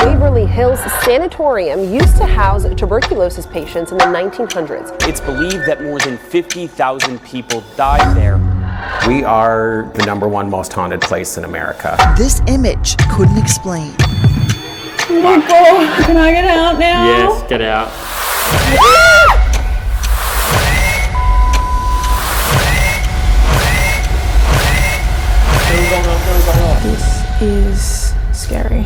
Waverly Hills Sanatorium used to house tuberculosis patients in the 1900s. It's believed that more than 50,000 people died there. We are the #1 most haunted place in America. This image couldn't explain. Oh my God, can I get out now? Yes, get out. This is scary.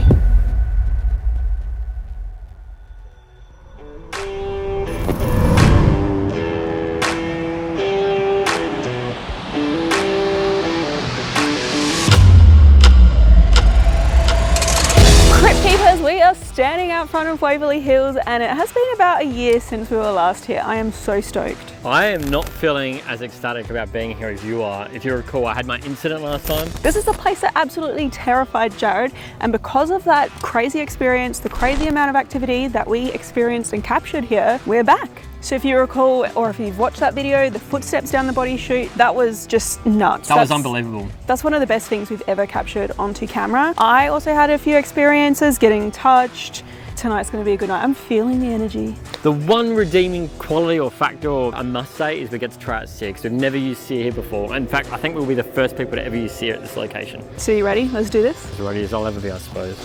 We are standing out front of Waverly Hills and it has been about a year since we were last here. I am so stoked. I am not feeling as ecstatic about being here as you are. If you recall, I had my incident last time. This is a place that absolutely terrified Jared, and because of that crazy experience, the crazy amount of activity that we experienced and captured here, we're back. So if you recall, or if you've watched that video, the footsteps down the body chute, that was just nuts. That was unbelievable. That's one of the best things we've ever captured onto camera. I also had a few experiences getting touched. Tonight's gonna be a good night. I'm feeling the energy. The one redeeming quality or factor I must say is we get to try out Sear, because we've never used Sear here before. In fact, I think we'll be the first people to ever use Sear at this location. So you ready? Let's do this. As ready as I'll ever be, I suppose.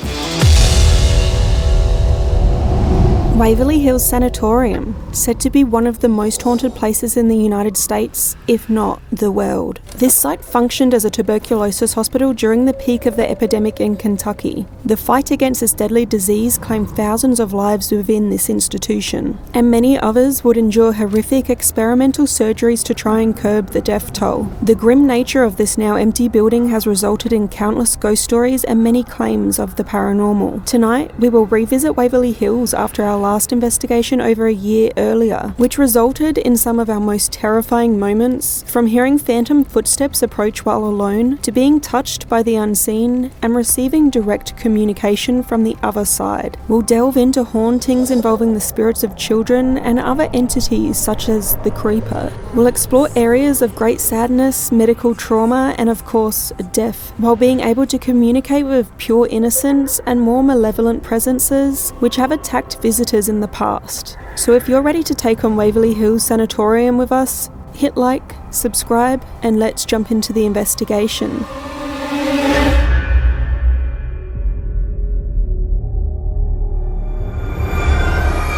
Waverly Hills Sanatorium, said to be one of the most haunted places in the United States, if not the world. This site functioned as a tuberculosis hospital during the peak of the epidemic in Kentucky. The fight against this deadly disease claimed thousands of lives within this institution, and many others would endure horrific experimental surgeries to try and curb the death toll. The grim nature of this now empty building has resulted in countless ghost stories and many claims of the paranormal. Tonight, we will revisit Waverly Hills after our last investigation over a year earlier, which resulted in some of our most terrifying moments, from hearing phantom footsteps approach while alone, to being touched by the unseen, and receiving direct communication from the other side. We'll delve into hauntings involving the spirits of children and other entities such as the Creeper. We'll explore areas of great sadness, medical trauma, and of course, death, while being able to communicate with pure innocence and more malevolent presences which have attacked visitors in the past. So if you're ready to take on Waverly Hills Sanatorium with us, hit like, subscribe, and let's jump into the investigation.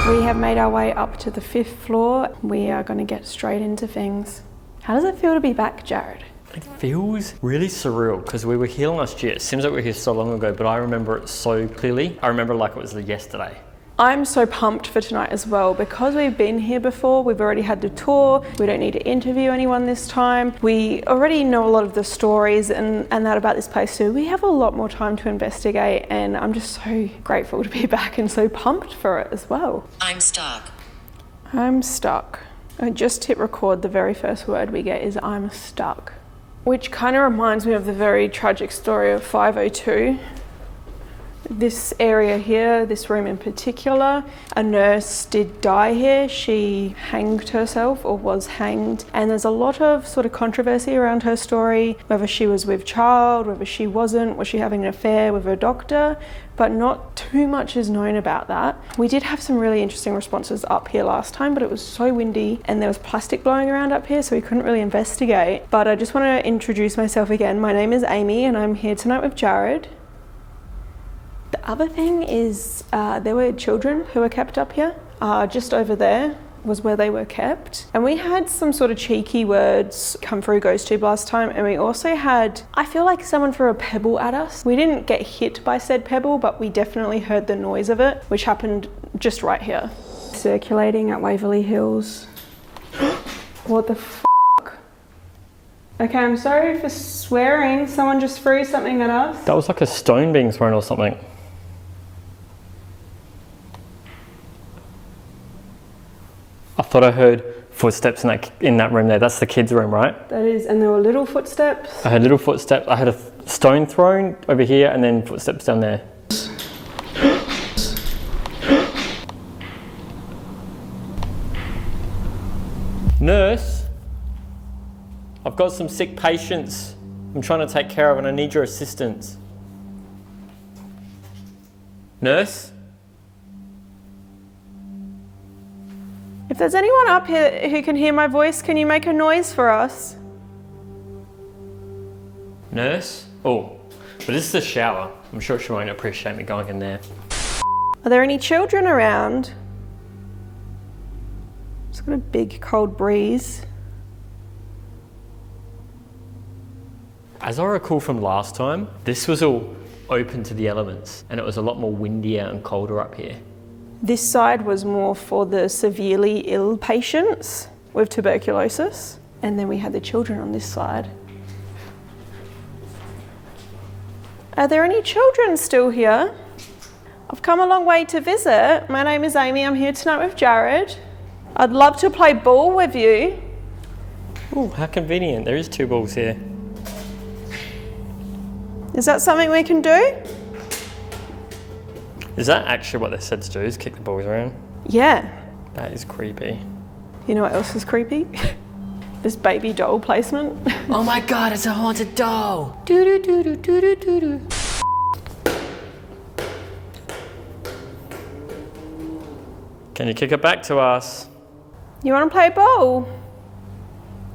We have made our way up to the 5th floor. We are going to get straight into things. How does it feel to be back, Jared? It feels really surreal because we were here last year. It seems like we were here so long ago, but I remember it so clearly. I remember like it was yesterday. I'm so pumped for tonight as well because we've been here before. We've already had the tour. We don't need to interview anyone this time. We already know a lot of the stories and that about this place, so we have a lot more time to investigate, and I'm just so grateful to be back and so pumped for it as well. I'm stuck. I'm stuck. I just hit record. The very first word we get is I'm stuck, which kind of reminds me of the very tragic story of 502. This area here, this room in particular, a nurse did die here. She hanged herself or was hanged, and there's a lot of sort of controversy around her story, whether she was with child, whether she wasn't, was she having an affair with her doctor, but not too much is known about that. We did have some really interesting responses up here last time, but it was so windy and there was plastic blowing around up here, so we couldn't really investigate. But I just want to introduce myself again. My name is Amy and I'm here tonight with Jared. The other thing is there were children who were kept up here. Just over there was where they were kept. And we had some sort of cheeky words come through GhostTube last time, and we also had, I feel like someone threw a pebble at us. We didn't get hit by said pebble, but we definitely heard the noise of it, which happened just right here. Circulating at Waverly Hills. What the fuck? Okay, I'm sorry for swearing. Someone just threw something at us. That was like a stone being thrown or something. I thought I heard footsteps in that room there. That's the kids' room, right? That is, and there were little footsteps. I heard little footsteps. I heard a stone thrown over here and then footsteps down there. Nurse, I've got some sick patients I'm trying to take care of and I need your assistance. Nurse? If there's anyone up here who can hear my voice, can you make a noise for us? Nurse? Oh, but this is a shower. I'm sure she won't appreciate me going in there. Are there any children around? It's got a big cold breeze. As I recall from last time, this was all open to the elements and it was a lot more windier and colder up here. This side was more for the severely ill patients with tuberculosis, and then we had the children on this side. Are there any children still here? I've come a long way to visit. My name is Amy, I'm here tonight with Jared. I'd love to play ball with you. Oh, how convenient. There is 2 balls here. Is that something we can do? Is that actually what they said to do, is kick the balls around? Yeah. That is creepy. You know what else is creepy? This baby doll placement. Oh my God, it's a haunted doll. Doo doo doo doo doo doo doo. Can you kick it back to us? You want to play ball?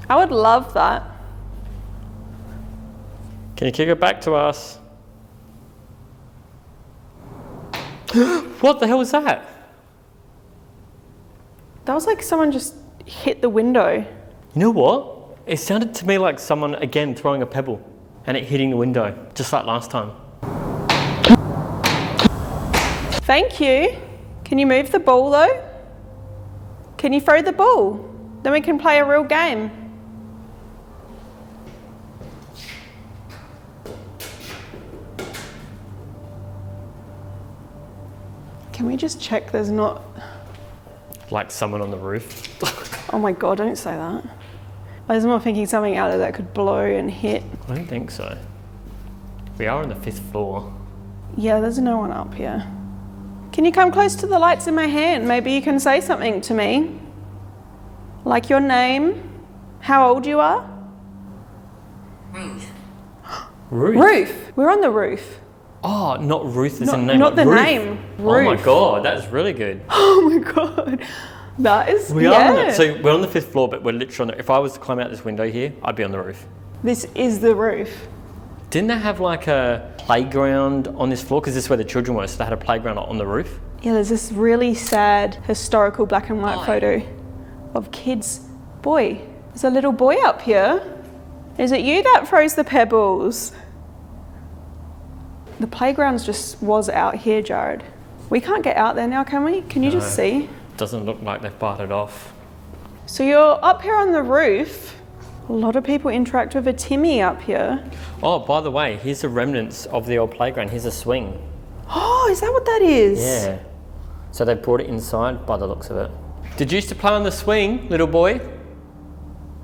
I would love that. Can you kick it back to us? What the hell was that? That was like someone just hit the window. You know what? It sounded to me like someone, again, throwing a pebble and it hitting the window, just like last time. Thank you. Can you move the ball though? Can you throw the ball? Then we can play a real game. Can we just check there's not... Like someone on the roof. Oh my God, don't say that. I was more thinking something out there that could blow and hit. I don't think so. We are on the 5th floor. Yeah, there's no one up here. Can you come close to the lights in my hand? Maybe you can say something to me. Like your name, how old you are. Roof? Roof. We're on the roof. Oh, not Ruth is the name. Not the Roof. name. Oh my Roof. God, that is really good. Oh my God. That is, We are on the, so we're on the 5th floor, but we're literally on the, if I was to climb out this window here, I'd be on the roof. This is the roof. Didn't they have like a playground on this floor? Because this is where the children were, so they had a playground on the roof. Yeah, there's this really sad historical black and white photo of kids. Boy, there's a little boy up here. Is it you that throws the pebbles? The playground just was out here, Jared. We can't get out there now, can we? Can you just see? Doesn't look like they've parted off. So you're up here on the roof. A lot of people interact with a Timmy up here. Oh, by the way, here's the remnants of the old playground. Here's a swing. Oh, is that what that is? Yeah. So they brought it inside by the looks of it. Did you used to play on the swing, little boy?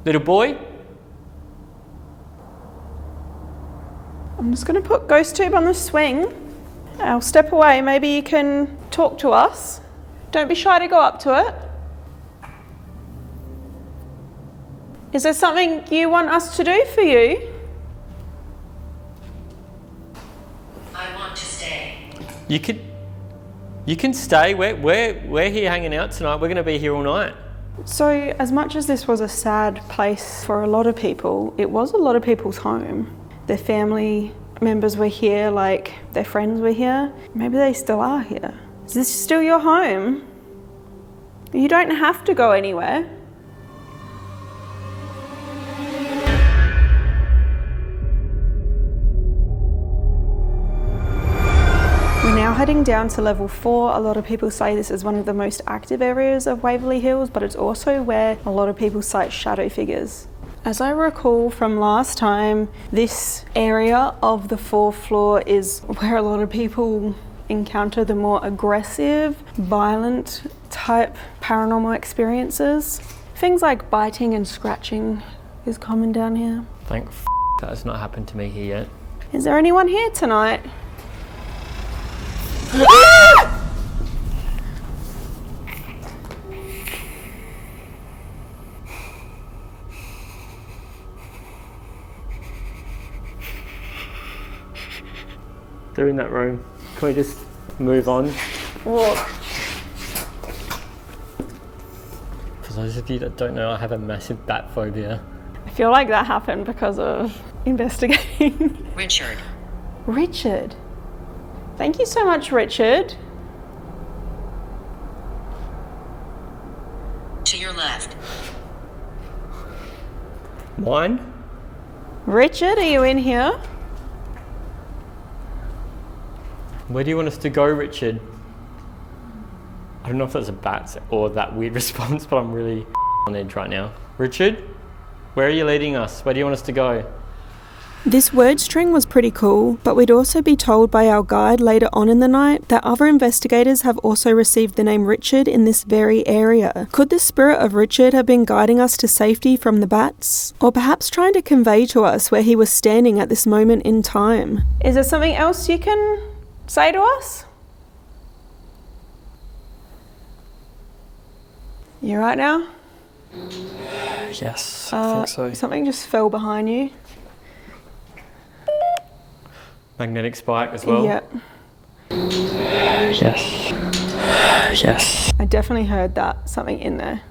Little boy? I'm just going to put GhostTube on the swing. I'll step away. Maybe you can talk to us. Don't be shy to go up to it. Is there something you want us to do for you? I want to stay. You can stay. We're here hanging out tonight. We're going to be here all night. So, as much as this was a sad place for a lot of people, it was a lot of people's home. Their family members were here, like their friends were here. Maybe they still are here. Is this still your home? You don't have to go anywhere. We're now heading down to level 4. A lot of people say this is one of the most active areas of Waverly Hills, but it's also where a lot of people cite shadow figures. As I recall from last time, this area of the 4th floor is where a lot of people encounter the more aggressive, violent type paranormal experiences. Things like biting and scratching is common down here. Thank f that has not happened to me here yet. Is there anyone here tonight? They're in that room. Can we just move on. Walk. For those of you that don't know, I have a massive bat phobia. I feel like that happened because of investigating. Richard. Richard. Thank you so much, Richard. To your left. Mine? Richard, are you in here? Where do you want us to go, Richard? I don't know if that's a bat or that weird response, but I'm really on edge right now. Richard, where are you leading us? Where do you want us to go? This word string was pretty cool, but we'd also be told by our guide later on in the night that other investigators have also received the name Richard in this very area. Could the spirit of Richard have been guiding us to safety from the bats? Or perhaps trying to convey to us where he was standing at this moment in time? Is there something else you can say to us? You right now? Yes, I think so. Something just fell behind you. Magnetic spike as well? Yep. Yes. Yes. I definitely heard that, something in there.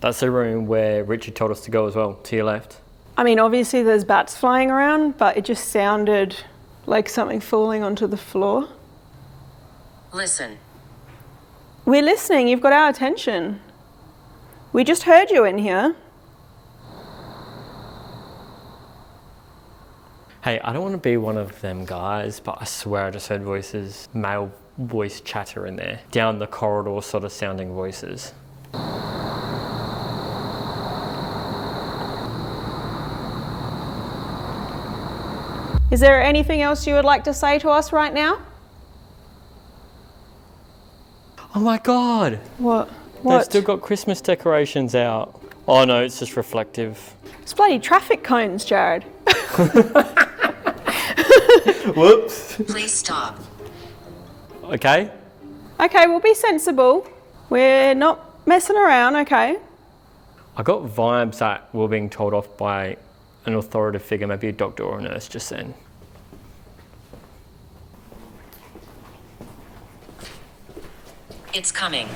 That's the room where Richard told us to go as well, to your left. I mean, obviously there's bats flying around, but it just sounded like something falling onto the floor. Listen. We're listening, you've got our attention. We just heard you in here. Hey, I don't want to be one of them guys, but I swear I just heard voices, male voice chatter in there, down the corridor sort of sounding voices. Is there anything else you would like to say to us right now? Oh my God! What? They've still got Christmas decorations out. Oh no, it's just reflective. It's bloody traffic cones, Jared. Whoops. Please stop. Okay. Okay, we'll be sensible. We're not messing around, okay? I got vibes that we were being told off by an authoritative figure, maybe a doctor or a nurse just then. It's coming.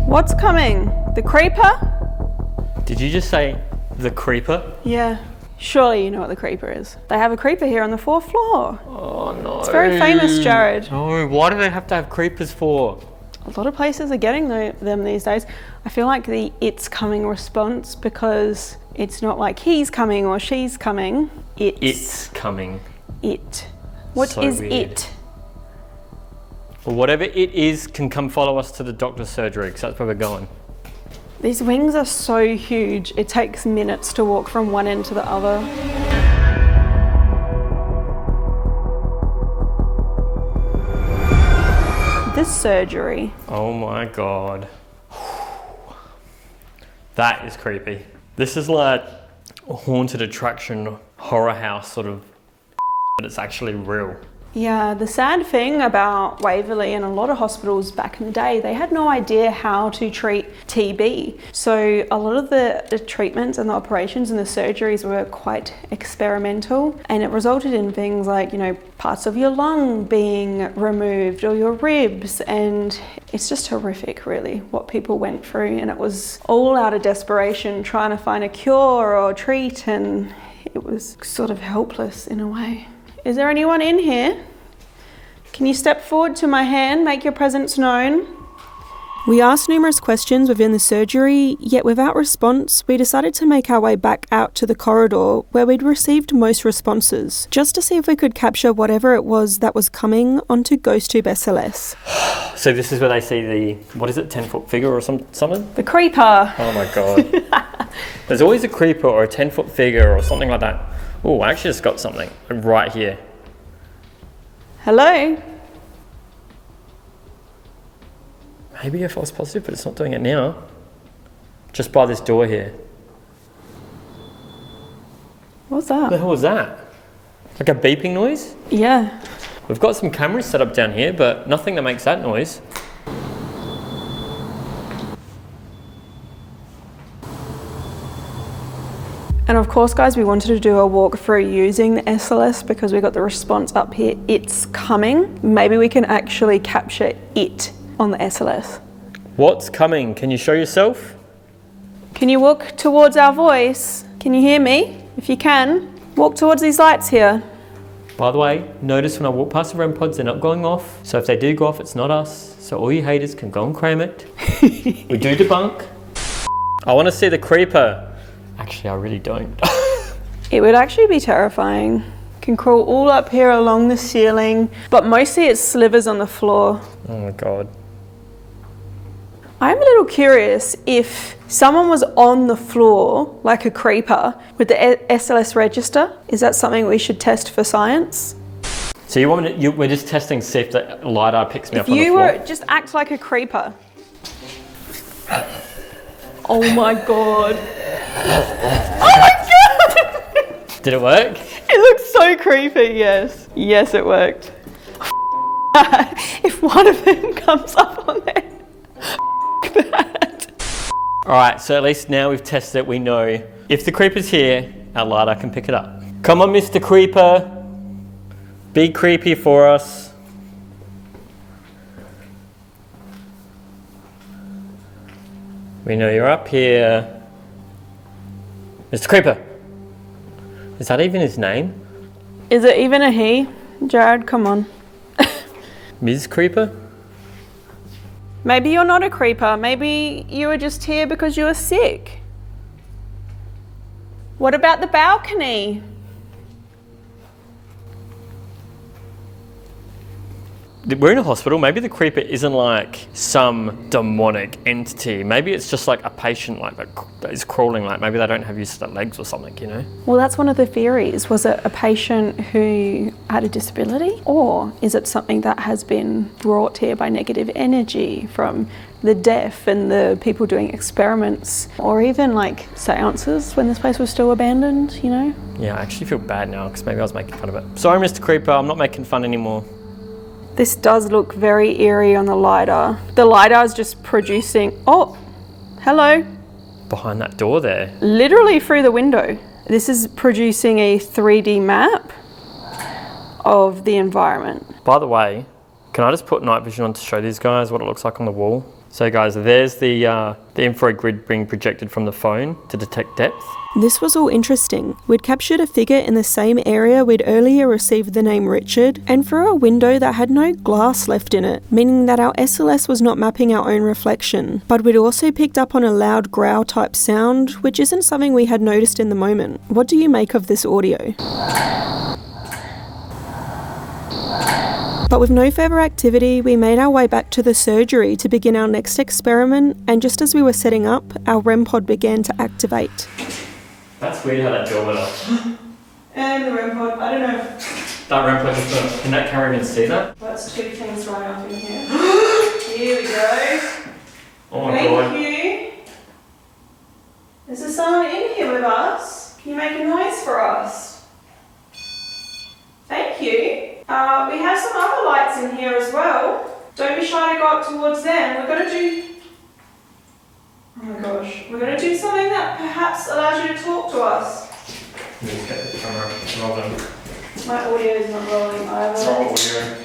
What's coming? The creeper? Did you just say the creeper? Yeah. Surely you know what the creeper is. They have a creeper here on the 4th floor. Oh no. It's very famous, Jared. No, why do they have to have creepers for? A lot of places are getting them these days. I feel like the "it's coming" response, because it's not like he's coming or she's coming. It's coming. It. What So is weird. it? Well, whatever it is can come follow us to the doctor's surgery, because that's where we're going. These wings are so huge, it takes minutes to walk from one end to the other. This surgery. Oh my God. That is creepy. This is like a haunted attraction, horror house sort of, but it's actually real. Yeah, the sad thing about Waverly and a lot of hospitals back in the day, they had no idea how to treat TB. So a lot of the treatments and the operations and the surgeries were quite experimental, and it resulted in things like, you know, parts of your lung being removed or your ribs, and it's just horrific really what people went through, and it was all out of desperation trying to find a cure or treat, and it was sort of helpless in a way. Is there anyone in here? Can you step forward to my hand, make your presence known? We asked numerous questions within the surgery, yet without response, we decided to make our way back out to the corridor where we'd received most responses, just to see if we could capture whatever it was that was coming onto GhostTube SLS. So this is where they see the, what is it, 10-foot figure or something? The creeper! Oh my God. There's always a creeper or a 10-foot figure or something like that. Oh, I actually just got something right here. Hello? Maybe if I was positive, but it's not doing it now. Just by this door here. What's What the that? hell was that? Like a beeping noise? Yeah. We've got some cameras set up down here, but nothing that makes that noise. And of course, guys, we wanted to do a walkthrough using the SLS because we got the response up here, it's coming. Maybe we can actually capture it on the SLS. What's coming? Can you show yourself? Can you walk towards our voice? Can you hear me? If you can, walk towards these lights here. By the way, notice when I walk past the REM pods, they're not going off. So if they do go off, it's not us. So all you haters can go and cram it. We do debunk. I want to see the creeper. Actually, I really don't. It would actually be terrifying. Can crawl all up here along the ceiling, but mostly it slivers on the floor. Oh my God. I'm a little curious if someone was on the floor, like a creeper, with the SLS register. Is that something we should test for science? So you want me to, we're just testing to see if the LiDAR picks me up on the floor? If you were, just act like a creeper. Oh my God. Oh my God! Did it work? It looks so creepy, yes. Yes, it worked. If one of them comes up on there. That. All right, so at least now we've tested it, we know if the creeper's here, our LiDAR can pick it up. Come on, Mr. Creeper. Be creepy for us. We know you're up here. Mr. Creeper. Is that even his name? Is it even a he? Jared, come on. Ms. Creeper? Maybe you're not a creeper. Maybe you were just here because you were sick. What about the balcony? We're in a hospital. Maybe the creeper isn't like some demonic entity. Maybe it's just like a patient like that is crawling, like maybe they don't have used to their legs or something, you know? Well, that's one of the theories. Was it a patient who had a disability? Or is it something that has been brought here by negative energy from the deaf and the people doing experiments? Or even like seances when this place was still abandoned, you know? Yeah, I actually feel bad now because maybe I was making fun of it. Sorry, Mr. Creeper, I'm not making fun anymore. This does look very eerie on the LiDAR. The LiDAR is just producing, oh, hello. Behind that door there. Literally through the window. This is producing a 3D map of the environment. By the way, can I just put night vision on to show these guys what it looks like on the wall? So guys, there's the infrared grid being projected from the phone to detect depth. This was all interesting. We'd captured a figure in the same area we'd earlier received the name Richard, and through a window that had no glass left in it, meaning that our SLS was not mapping our own reflection. But we'd also picked up on a loud growl type sound, which isn't something we had noticed in the moment. What do you make of this audio? But with no further activity, we made our way back to the surgery to begin our next experiment, and just as we were setting up, our REM pod began to activate. That's weird how that door went off. And the REM pod, I don't know. That REM pod just went off. Can that camera even see that? That's two things right up in here. Here we go. Oh my God. Thank you. Is there someone in here with us? Can you make a noise for us? Thank you. We have some other lights in here as well. Don't be shy to go up towards them. We're going to do... Oh my gosh. We're going to do something that perhaps allows you to talk to us. Let me just get the camera rolling. My audio is not rolling either. Roll audio.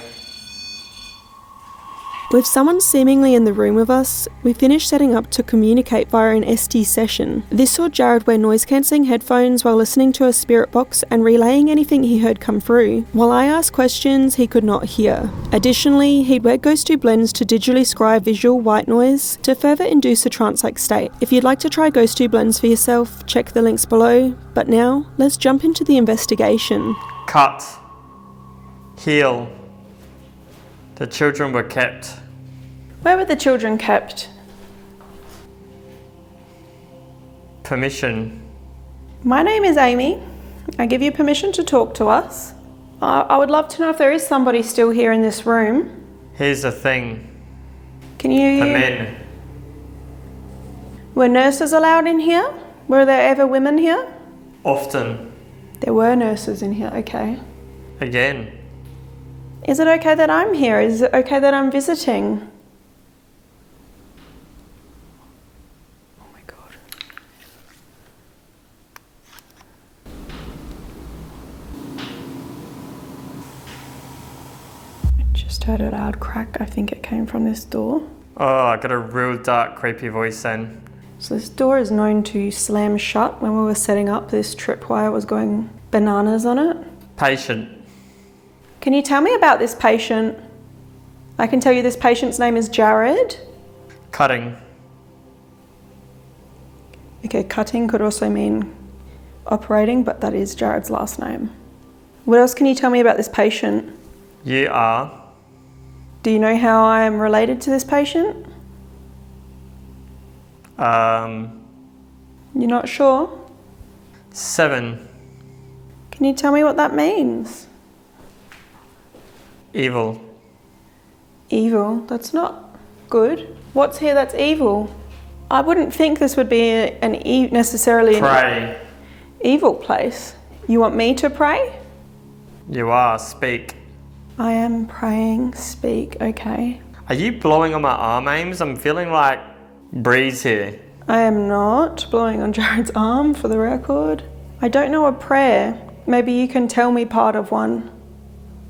With someone seemingly in the room with us, we finished setting up to communicate via an SD session. This saw Jared wear noise-cancelling headphones while listening to a spirit box and relaying anything he heard come through. While I asked questions he could not hear. Additionally, he'd wear GhostTube Lens to digitally scry visual white noise to further induce a trance-like state. If you'd like to try GhostTube Lens for yourself, check the links below. But now, let's jump into the investigation. Cut. Heal. The children were kept. Where were the children kept? Permission. My name is Amy. I give you permission to talk to us. I would love to know if there is somebody still here in this room. Here's the thing. Can you... The men. Were nurses allowed in here? Were there ever women here? Often. There were nurses in here, okay. Again. Is it okay that I'm here? Is it okay that I'm visiting? Oh my God. Just heard a loud crack. I think it came from this door. Oh, I got a real dark, creepy voice then. So this door is known to slam shut. When we were setting up, this tripwire was going bananas on it. Patient. Can you tell me about this patient? I can tell you this patient's name is Jared. Cutting. Okay, cutting could also mean operating, but that is Jared's last name. What else can you tell me about this patient? You are. Do you know how I am related to this patient? You're not sure? 7. Can you tell me what that means? Evil. Evil? That's not good. What's here that's evil? I wouldn't think this would be necessarily Pray. an evil place. You want me to pray? You are. Speak. I am praying. Speak. Okay. Are you blowing on my arm, Ames? I'm feeling like breeze here. I am not blowing on Jared's arm, for the record. I don't know a prayer. Maybe you can tell me part of one.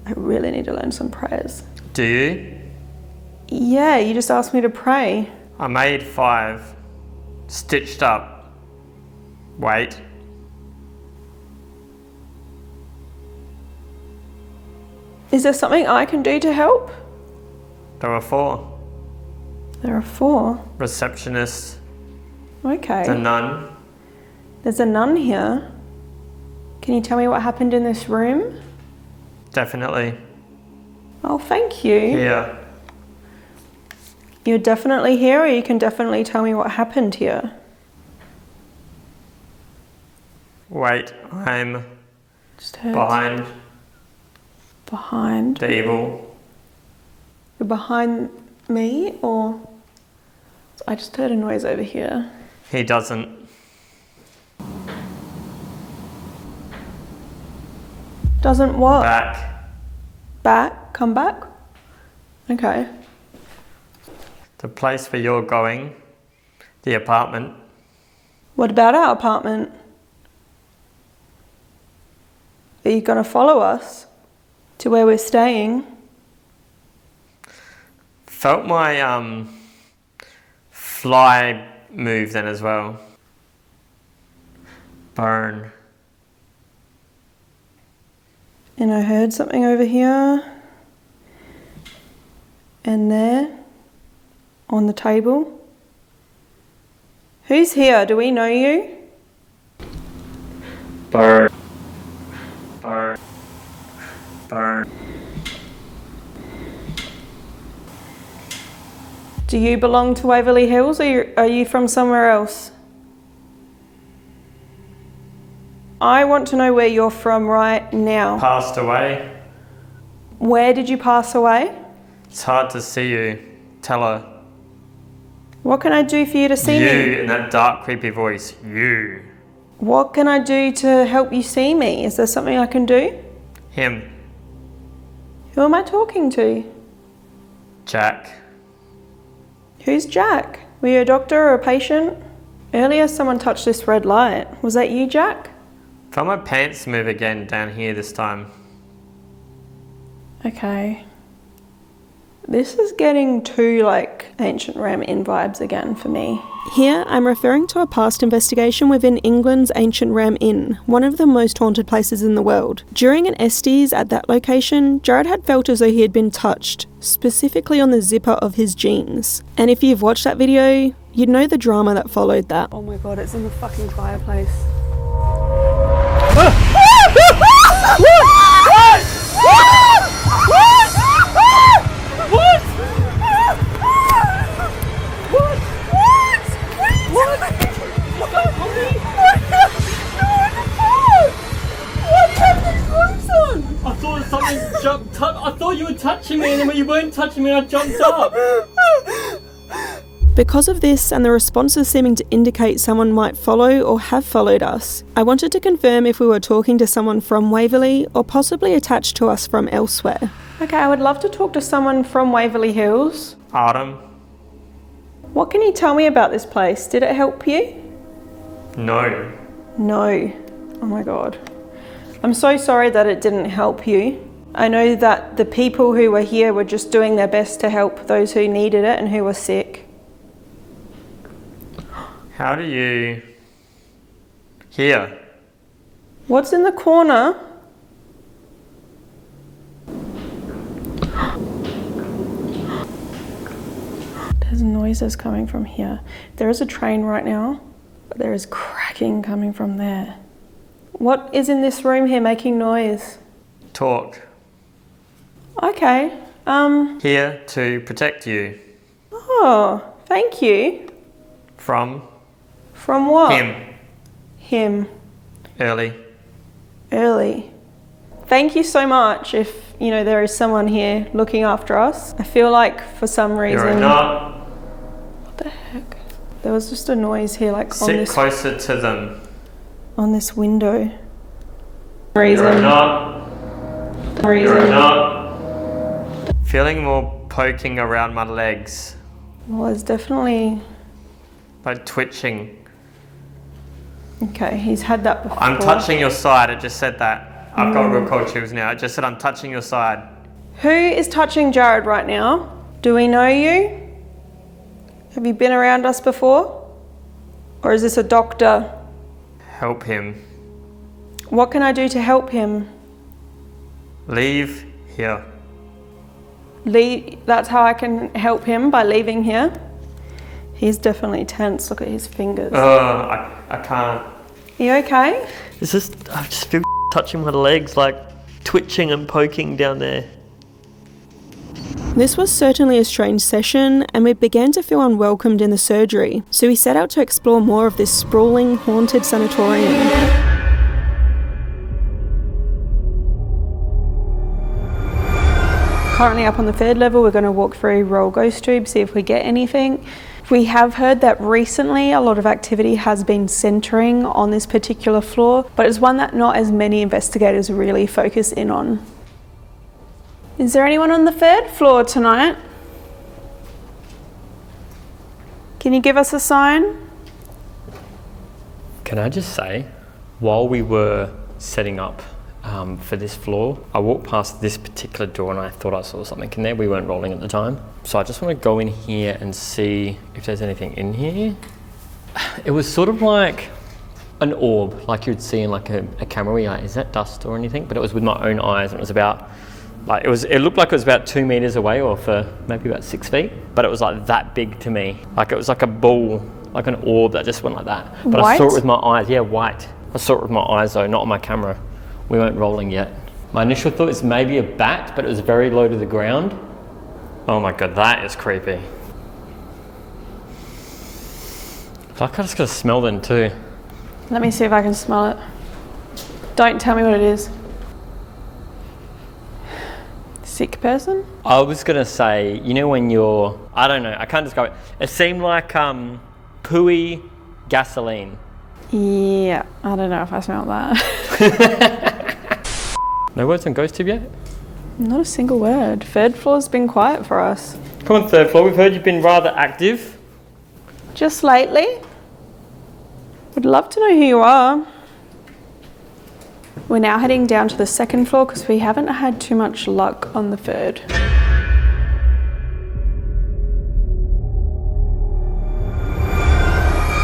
I really need to learn some prayers. Do you? Yeah, you just asked me to pray. I made 5. Stitched up. Wait. Is there something I can do to help? There were 4. There are 4. Receptionist. Okay. The nun. There's a nun here. Can you tell me what happened in this room? Definitely. Oh, thank you. Here. You're definitely here, or you can definitely tell me what happened here? Wait, I'm Just heard behind behind. the evil. You're behind me, or I just heard a noise over here. He doesn't. Doesn't what? Back. Back? Come back? Okay. The place where you're going. The apartment. What about our apartment? Are you gonna follow us to where we're staying? Felt my fly move then as well. Burn. And I heard something over here and there on the table. Who's here? Do we know you? Burn. Burn. Burn. Do you belong to Waverly Hills, or are you from somewhere else? I want to know where you're from right now. Passed away. Where did you pass away? It's hard to see you. Tell her. What can I do for you to see me? You in that dark, creepy voice. You. What can I do to help you see me? Is there something I can do? Him. Who am I talking to? Jack. Who's Jack? Were you a doctor or a patient? Earlier someone touched this red light. Was that you, Jack? Felt my pants move again down here this time. Okay. This is getting too like ancient Ram Inn vibes again for me. Here, I'm referring to a past investigation within England's ancient Ram Inn, one of the most haunted places in the world. During an Estes at that location, Jared had felt as though he had been touched, specifically on the zipper of his jeans. And if you've watched that video, you'd know the drama that followed that. Oh my god, it's in the fucking fireplace. I thought something jumped up. I thought you were touching me, and then when you weren't touching me, I jumped up. Because of this and the responses seeming to indicate someone might follow or have followed us, I wanted to confirm if we were talking to someone from Waverly or possibly attached to us from elsewhere. Okay, I would love to talk to someone from Waverly Hills. Autumn? What can you tell me about this place? Did it help you? No. No. Oh my god. I'm so sorry that it didn't help you. I know that the people who were here were just doing their best to help those who needed it and who were sick. How do you... Here. What's in the corner? There's noises coming from here. There is a train right now, but there is cracking coming from there. What is in this room here making noise? Talk. Okay. Here to protect you. Oh, thank you. From? From what? Him. Him. Early. Thank you so much. If, you know, there is someone here looking after us. I feel like for some reason... You're not. What the heck? There was just a noise here, like on this... Sit closer to them. On this window. You're not. You're not. Feeling more poking around my legs. Well, there's definitely... Like twitching. Okay, he's had that before. I'm touching your side, it just said that. I've got real cold chills now. It just said I'm touching your side. Who is touching Jared right now? Do we know you? Have you been around us before? Or is this a doctor? Help him. What can I do to help him? Leave here. That's how I can help him, by leaving here? He's definitely tense. Look at his fingers. I can't. Are you okay? It's just, I just feel touching my legs, like twitching and poking down there. This was certainly a strange session, and we began to feel unwelcomed in the surgery, so we set out to explore more of this sprawling, haunted sanatorium. Currently up on the 3rd level, we're going to walk through Royal GhostTube, see if we get anything. We have heard that recently a lot of activity has been centering on this particular floor, but it's one that not as many investigators really focus in on. Is there anyone on the 3rd floor tonight? Can you give us a sign? Can I just say, while we were setting up for this floor, I walked past this particular door and I thought I saw something in there. We weren't rolling at the time. So I just want to go in here and see if there's anything in here. It was sort of like an orb, like you'd see in like a camera where you're like, is that dust or anything? But it was with my own eyes, and it was about, like, it looked like it was about 2 meters away, or for maybe about 6 feet. But it was like that big to me. Like it was like a ball, like an orb that just went like that. But White? I saw it with my eyes, yeah, white. I saw it with my eyes though, not on my camera. We weren't rolling yet. My initial thought is maybe a bat, but it was very low to the ground. Oh my God, that is creepy. I just gotta smell them too. Let me see if I can smell it. Don't tell me what it is. Sick person? I was gonna say, you know when you're, I don't know, I can't describe it. It seemed like pooey gasoline. Yeah, I don't know if I smelled that. No words on GhostTube yet? Not a single word. 3rd floor's been quiet for us. Come on, 3rd floor, we've heard you've been rather active. Just lately? Would love to know who you are. We're now heading down to the 2nd floor because we haven't had too much luck on the 3rd.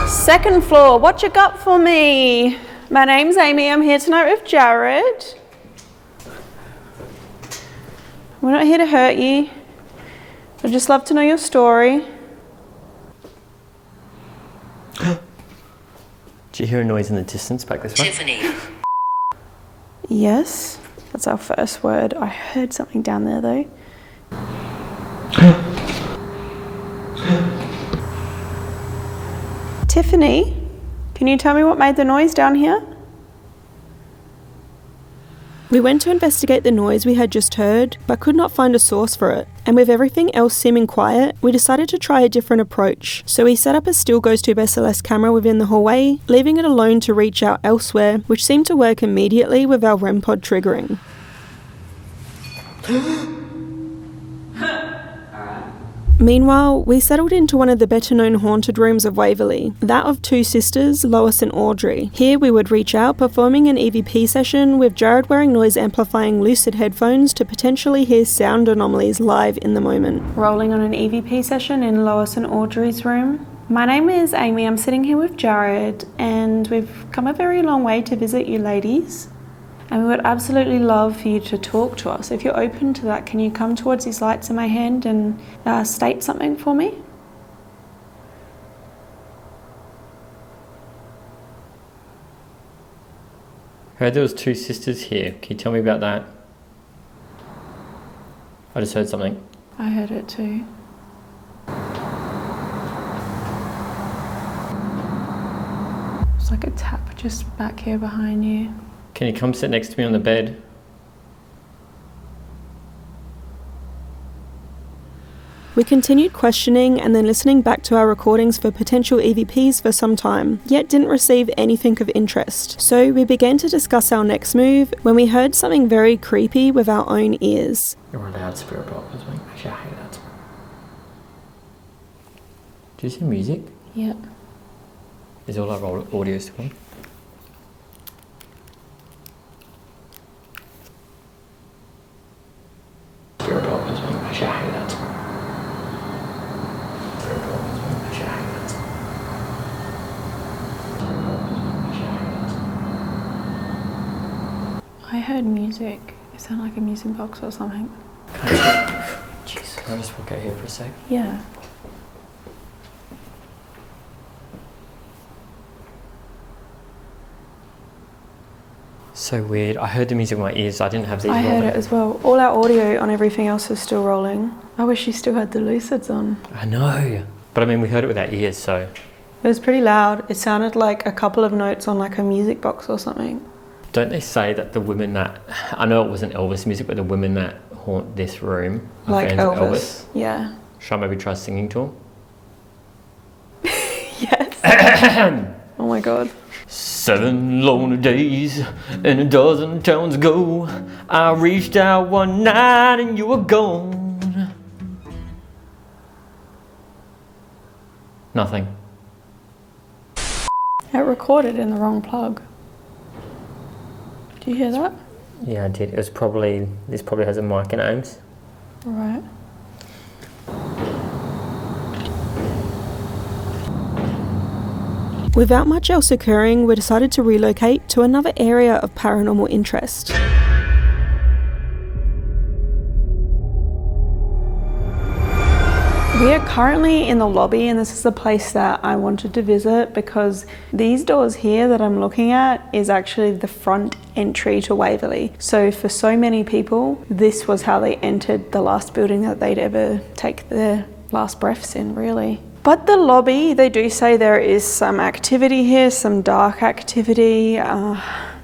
Second floor, what you got for me? My name's Amy, I'm here tonight with Jared. We're not here to hurt you. I'd just love to know your story. Did you hear a noise in the distance back this way? Tiffany. Yes, that's our first word. I heard something down there though. Tiffany, can you tell me what made the noise down here? We went to investigate the noise we had just heard, but could not find a source for it. And with everything else seeming quiet, we decided to try a different approach. So we set up a still GhostTube SLS camera within the hallway, leaving it alone to reach out elsewhere, which seemed to work immediately with our REM pod triggering. Meanwhile, we settled into one of the better-known haunted rooms of Waverly, that of two sisters, Lois and Audrey. Here we would reach out, performing an EVP session with Jared wearing noise-amplifying Lucid headphones to potentially hear sound anomalies live in the moment. Rolling on an EVP session in Lois and Audrey's room. My name is Amy, I'm sitting here with Jared, and we've come a very long way to visit you ladies. And we would absolutely love for you to talk to us. If you're open to that, can you come towards these lights in my hand and state something for me? I heard there was two sisters here. Can you tell me about that? I just heard something. I heard it too. It's like a tap just back here behind you. Can you come sit next to me on the bed? We continued questioning and then listening back to our recordings for potential EVPs for some time, yet didn't receive anything of interest. So we began to discuss our next move when we heard something very creepy with our own ears. You're a loud spirit box, isn't it? Actually, I hate that. Do you see music? Yeah. Is all our audio still on? Spirit box, isn't it? Actually, I hate that. Spirit box, isn't it? Actually, I hate that. I heard music. It sounded like a music box or something. Jeez, can I just walk out here for a sec? Yeah. So weird. I heard the music in my ears. I didn't have these. I heard it as well. All our audio on everything else is still rolling. I wish you still had the Lucids on. I know. But I mean, we heard it with our ears, so. It was pretty loud. It sounded like a couple of notes on like a music box or something. Don't they say that the women that, I know it wasn't Elvis music, but the women that haunt this room are Like fans Elvis. of Elvis? Yeah. Should I maybe try singing to them? Yes. Oh my god. 7 lonely days and a dozen towns ago, I reached out one night and you were gone. Nothing. It recorded in the wrong plug. Do you hear that? Yeah, I did. It was probably, this probably has a mic in Ames. Right. Without much else occurring, we decided to relocate to another area of paranormal interest. We are currently in the lobby, and this is the place that I wanted to visit because these doors here that I'm looking at is actually the front entry to Waverly. So for so many people, this was how they entered the last building that they'd ever take their last breaths in, really. But the lobby, they do say there is some activity here, some dark activity, and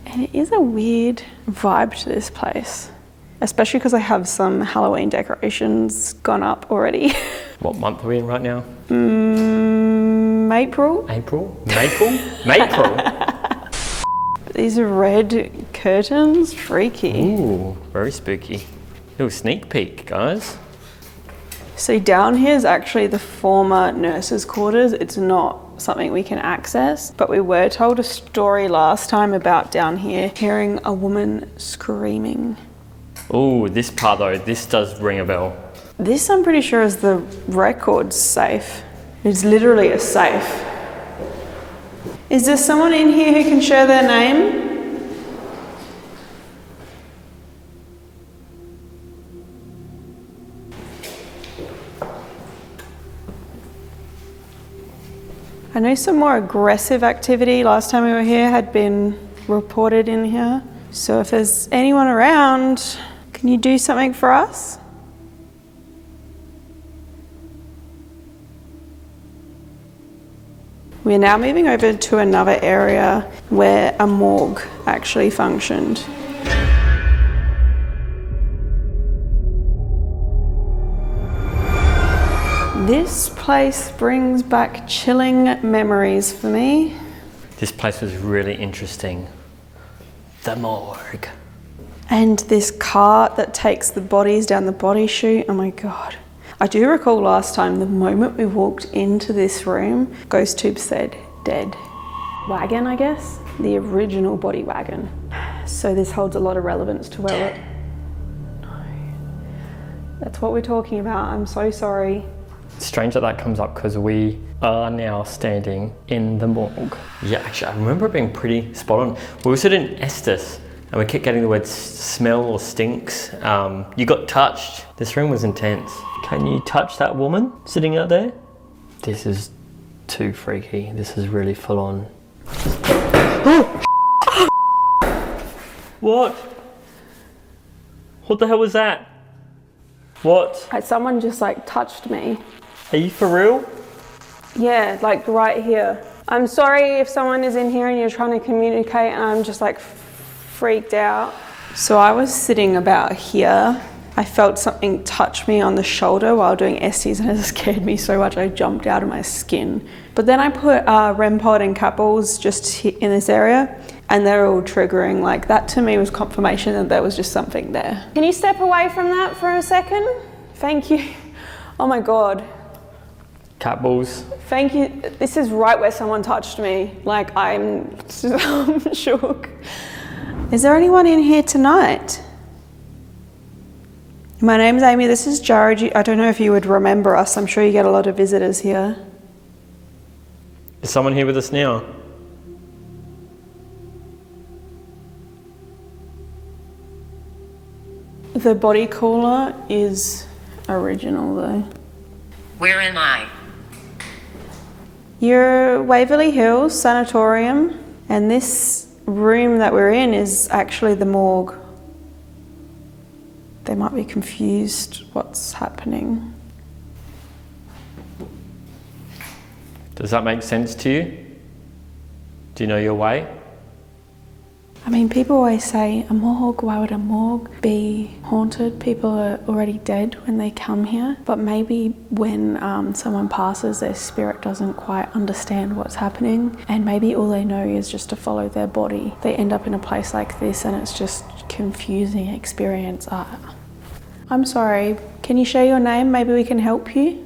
it is a weird vibe to this place, especially because I have some Halloween decorations gone up already. What month are we in right now? April. April? Maple? Maple? These are red curtains, freaky. Ooh, very spooky. Little sneak peek, guys. So down here is actually the former nurses' quarters. It's not something we can access, but we were told a story last time about down here hearing a woman screaming. Ooh, this part though, this does ring a bell. This I'm pretty sure is the records safe. It's literally a safe. Is there someone in here who can share their name? I know some more aggressive activity last time we were here had been reported in here. So if there's anyone around, can you do something for us? We're now moving over to another area where a morgue actually functioned. This place brings back chilling memories for me. This place was really interesting. The morgue. And this cart that takes the bodies down the body chute, oh my God. I do recall last time, the moment we walked into this room, GhostTube said dead. Wagon, I guess? The original body wagon. So this holds a lot of relevance to where it... No. That's what we're talking about. I'm so sorry. It's strange that that comes up because we are now standing in the morgue. Yeah, actually, I remember it being pretty spot on. We also didn't Estes, and we kept getting the word smell or stinks. You got touched. This room was intense. Can you touch that woman sitting out there? This is too freaky. This is really full on. What? What the hell was that? What? Someone just like touched me. Are you for real? Yeah, like right here. I'm sorry if someone is in here and you're trying to communicate and I'm just like freaked out. So I was sitting about here. I felt something touch me on the shoulder while doing STs and it scared me so much I jumped out of my skin. But then I put REM pod and cat balls just in this area and they're all triggering. Like that to me was confirmation that there was just something there. Can you step away from that for a second? Thank you. Oh my God. Cat balls. Thank you. This is right where someone touched me. Like I'm shook. Is there anyone in here tonight? My name's Amy, this is Jared. I don't know if you would remember us. I'm sure you get a lot of visitors here. Is someone here with us now? The body cooler is original though. Where am I? You're Waverly Hills Sanatorium, and this room that we're in is actually the morgue. They might be confused what's happening. Does that make sense to you? Do you know your way? I mean, people always say, a morgue, why would a morgue be haunted? People are already dead when they come here. But maybe when someone passes, their spirit doesn't quite understand what's happening. And maybe all they know is just to follow their body. They end up in a place like this and it's just confusing experience. I'm sorry, can you share your name? Maybe we can help you.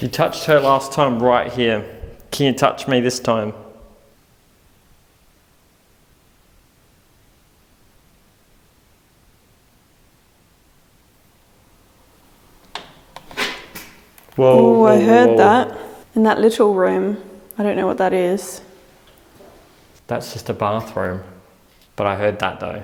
You touched her last time right here. Can you touch me this time? Whoa, Oh, I heard whoa. that. In that little room. I don't know what that is. That's just a bathroom. But I heard that though.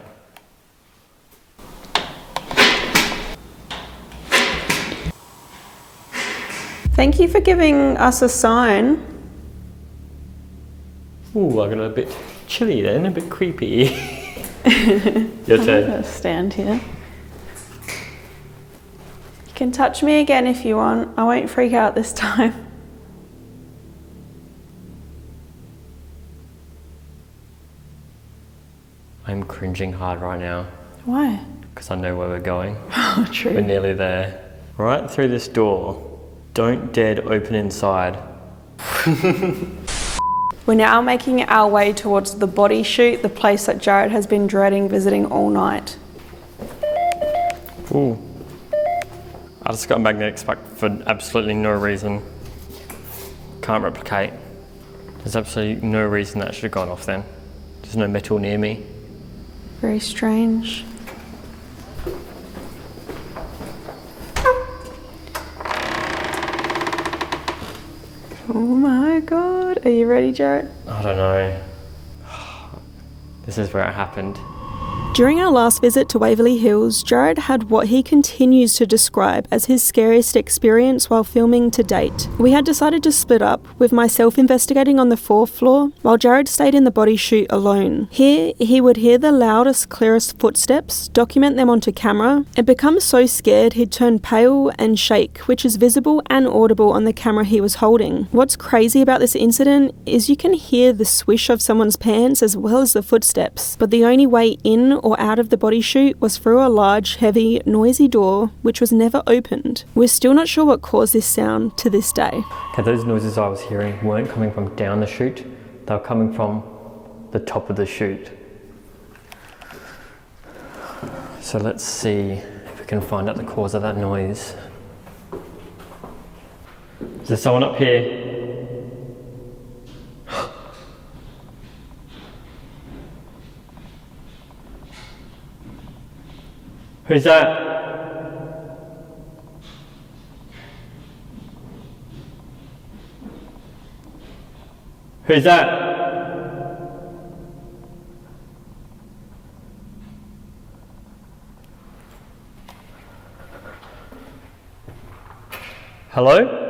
Thank you for giving us a sign. Ooh, I got a bit chilly then, a bit creepy. Your turn. I'll stand here. You can touch me again if you want. I won't freak out this time. I'm cringing hard right now. Why? Because I know where we're going. Oh, true. We're nearly there. Right through this door. Don't dare to open inside. We're now making our way towards the body shoot, the place that Jared has been dreading visiting all night. Ooh. I just got a magnetic spark for absolutely no reason. Can't replicate. There's absolutely no reason that should have gone off then. There's no metal near me. Very strange. Oh my God. Are you ready, Jared? I don't know. This is where it happened. During our last visit to Waverly Hills, Jared had what he continues to describe as his scariest experience while filming to date. We had decided to split up, with myself investigating on the 4th floor, while Jared stayed in the body shoot alone. Here, he would hear the loudest, clearest footsteps, document them onto camera, and become so scared he'd turn pale and shake, which is visible and audible on the camera he was holding. What's crazy about this incident is you can hear the swish of someone's pants as well as the footsteps, but the only way in or out of the body chute was through a large, heavy, noisy door which was never opened. We're still not sure what caused this sound to this day. Okay, those noises I was hearing weren't coming from down the chute, they were coming from the top of the chute. So let's see if we can find out the cause of that noise. Is there someone up here? Who's that? Who's that? Hello?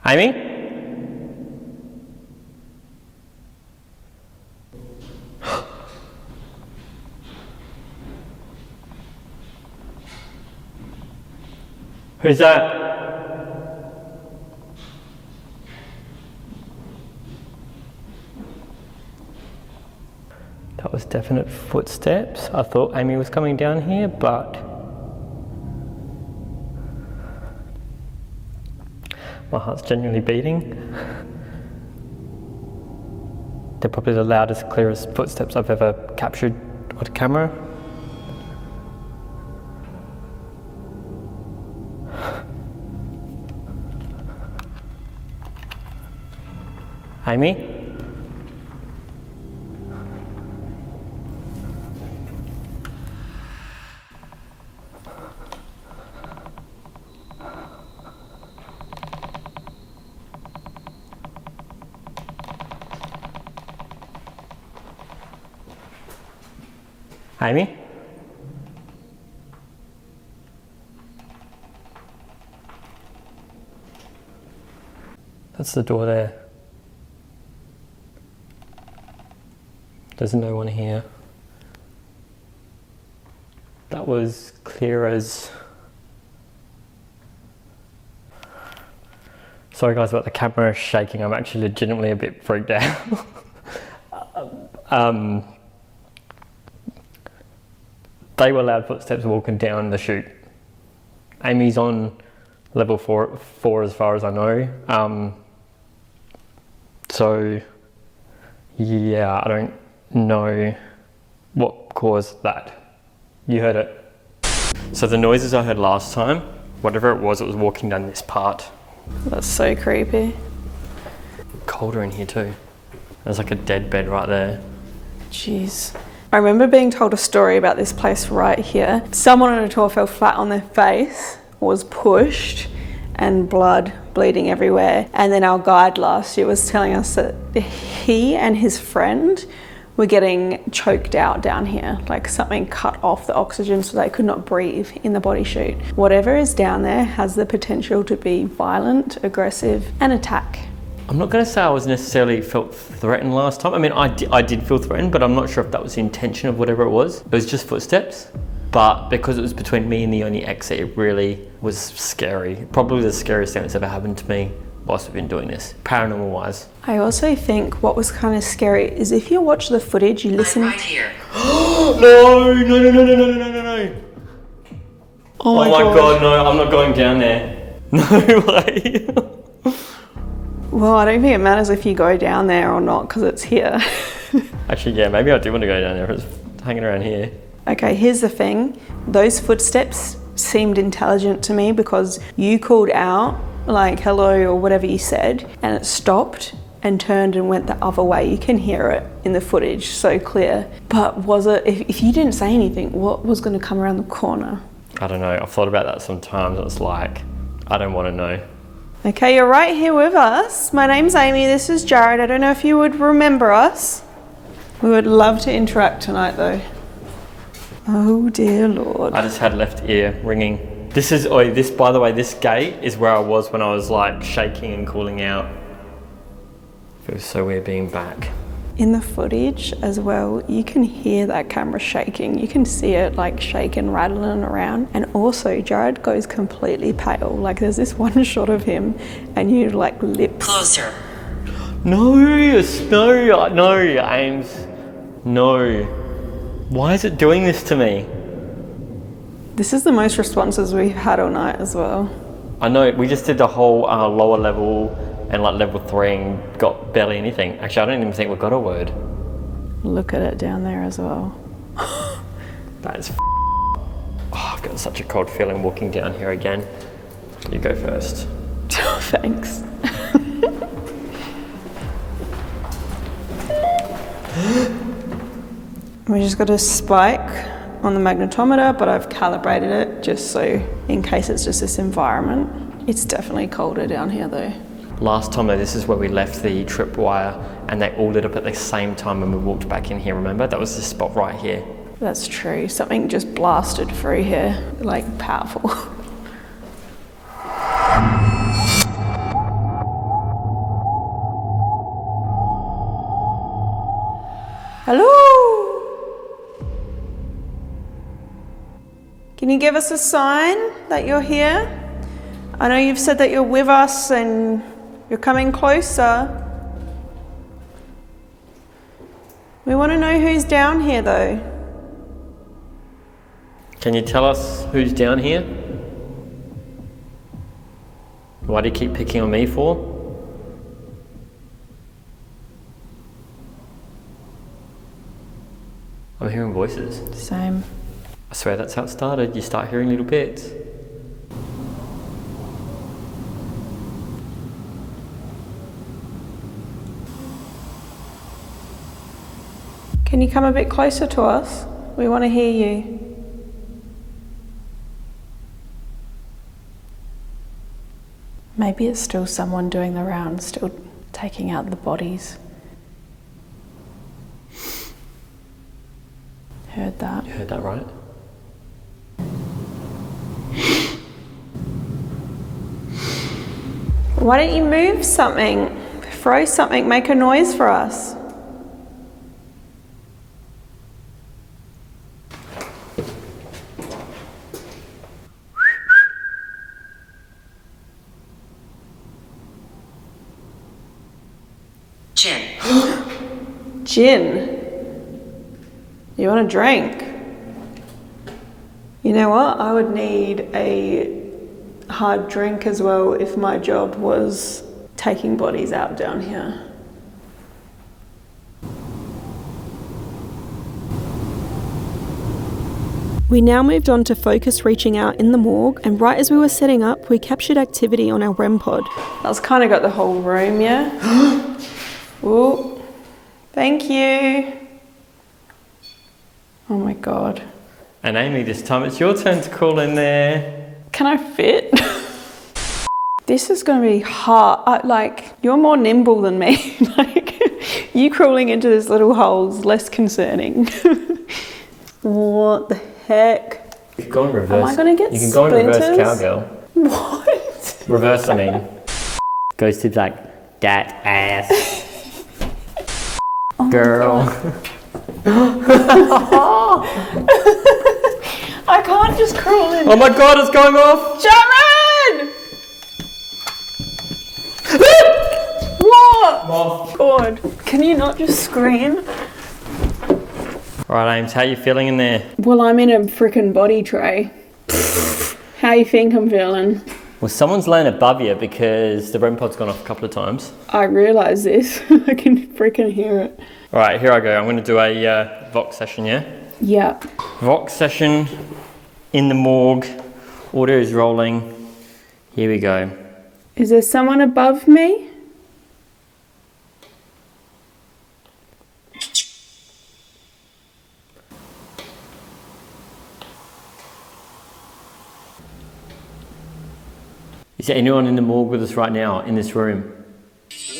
Amy? Who's that? That was definite footsteps. I thought Amy was coming down here, but my heart's genuinely beating. They're probably the loudest, clearest footsteps I've ever captured on camera. Amy? Amy? That's the door there. There's no one here. That was clear as... Sorry guys about the camera shaking, I'm actually legitimately a bit freaked out. They were loud footsteps walking down the chute. Amy's on level 4 as far as I know. So yeah, I don't know what caused that. You heard it. So the noises I heard last time, whatever it was walking down this part. That's so creepy. Colder in here too. There's like a dead bed right there. Jeez. I remember being told a story about this place right here. Someone on a tour fell flat on their face, was pushed, and blood bleeding everywhere. And then our guide last year was telling us that he and his friend were getting choked out down here, like something cut off the oxygen so they could not breathe in the body chute. Whatever is down there has the potential to be violent, aggressive, and attack. I'm not going to say I was necessarily felt threatened last time. I mean, I did feel threatened, but I'm not sure if that was the intention of whatever it was. It was just footsteps. But because it was between me and the only exit, it really was scary. Probably the scariest thing that's ever happened to me whilst we've been doing this, paranormal wise. I also think what was kind of scary is if you watch the footage, you listen. I'm right here. No. Oh my God, no, I'm not going down there. No way. Well, I don't think it matters if you go down there or not because it's here. Actually, yeah, maybe I do want to go down there if it's hanging around here. Okay, here's the thing. Those footsteps seemed intelligent to me because you called out like hello or whatever you said and it stopped and turned and went the other way. You can hear it in the footage, so clear. But was it, if you didn't say anything, what was going to come around the corner? I don't know. I've thought about that sometimes. It's like, I don't want to know. Okay, you're right here with us. My name's Amy, this is Jared. I don't know if you would remember us. We would love to interact tonight though. Oh dear Lord. I just had left ear ringing. This is, by the way, this gate is where I was when I was like shaking and calling out. Feels so weird being back. In the footage as well, you can hear that camera shaking. You can see it like shaking, rattling around. And also Jared goes completely pale. Like there's this one shot of him and you like lips. Closer. No, Ames, no. Why is it doing this to me? This is the most responses we've had all night as well. I know, we just did the whole lower level and like level 3 and got barely anything. Actually, I don't even think we got a word. Look at it down there as well. That is I've got such a cold feeling walking down here again. You go first. Thanks. We just got a spike on the magnetometer, but I've calibrated it just so in case it's just this environment. It's definitely colder down here though. Last time though, this is where we left the tripwire and they all lit up at the same time when we walked back in here, remember? That was this spot right here. That's true. Something just blasted through here, like powerful. Hello? Can you give us a sign that you're here? I know you've said that you're with us and you're coming closer. We want to know who's down here though. Can you tell us who's down here? Why do you keep picking on me for? I'm hearing voices. Same. I swear that's how it started. You start hearing little bits. Can you come a bit closer to us? We want to hear you. Maybe it's still someone doing the rounds, still taking out the bodies. Heard that. You heard that right? Why don't you move something? Throw something, make a noise for us. Jenn. Gin. You want a drink? You know what? I would need a hard drink as well if my job was taking bodies out down here. We now moved on to focus reaching out in the morgue, and right as we were setting up, we captured activity on our REM pod. That's kind of got the whole room, yeah? Ooh, thank you. Oh my God. And Amy, this time it's your turn to crawl in there. Can I fit? This is going to be hard. You're more nimble than me. You crawling into this little hole's less concerning. What the heck? You can go in reverse. Am I going to get You can go in reverse cowgirl. What? Reverse, I mean. GhostTube's like, that ass. Oh girl. I can't just crawl in. Oh my God, it's going off. Sharon! What? Moth. God, can you not just scream? Right, Ames, how you feeling in there? Well, I'm in a freaking body tray. How you think I'm feeling? Well, someone's laying above you because the REM pod's gone off a couple of times. I realise this. I can freaking hear it. All right, here I go. I'm going to do a Vox session, yeah? Yep. Vox session in the morgue. Audio is rolling. Here we go. Is there someone above me? Is there anyone in the morgue with us right now, in this room?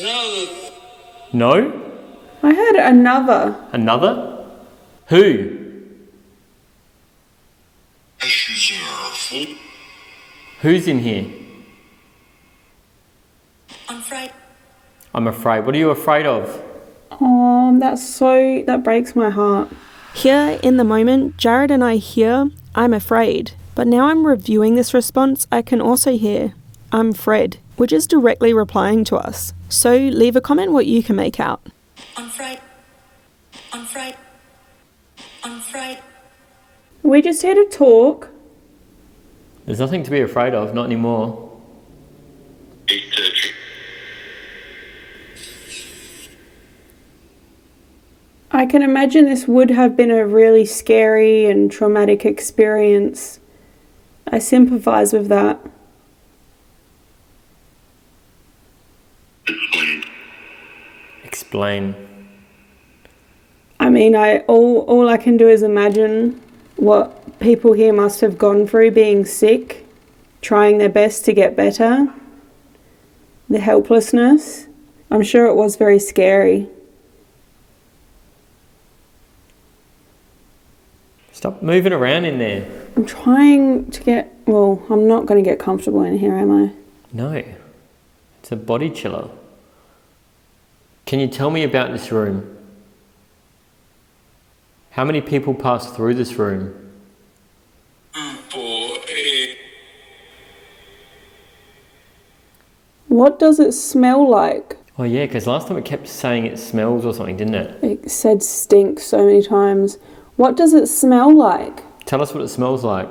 No? No? I heard another. Another? Who? Who's in here? I'm afraid. I'm afraid. What are you afraid of? Oh, that breaks my heart. Here, in the moment, Jared and I hear, I'm afraid. But now I'm reviewing this response, I can also hear, I'm Fred, which is directly replying to us. So leave a comment what you can make out. I'm afraid. I'm afraid. on Friday. We're just here to talk. There's nothing to be afraid of, not anymore. 8:30. I can imagine this would have been a really scary and traumatic experience. I sympathise with that. Explain. I mean, all I can do is imagine what people here must have gone through being sick, trying their best to get better, the helplessness. I'm sure it was very scary. Stop moving around in there. I'm trying to get, well, I'm not going to get comfortable in here, am I? No. It's a body chiller. Can you tell me about this room? How many people pass through this room? What does it smell like? Oh yeah, because last time it kept saying it smells or something, didn't it? It said stink so many times. What does it smell like? Tell us what it smells like.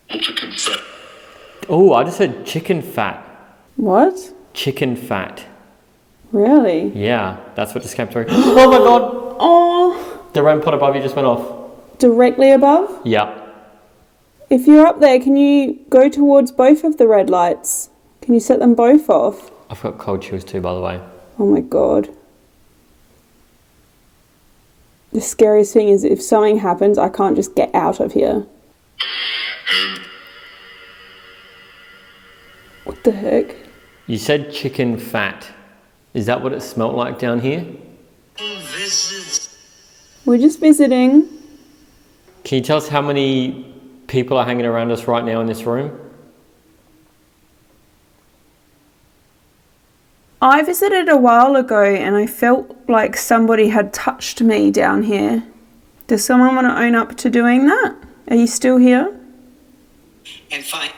Chicken fat. Oh, I just said chicken fat. What? Chicken fat. Really? Yeah, that's what just came through. Oh my god! Oh, The REM pod above you just went off. directly above? Yeah. If you're up there, can you go towards both of the red lights? Can you set them both off? I've got cold chills too, by the way. Oh my god. The scariest thing is if something happens, I can't just get out of here. What the heck? You said chicken fat. Is that what it smelt like down here? We're just visiting. Can you tell us how many people are hanging around us right now in this room? I visited a while ago and I felt like somebody had touched me down here. Does someone want to own up to doing that? Are you still here? And fine.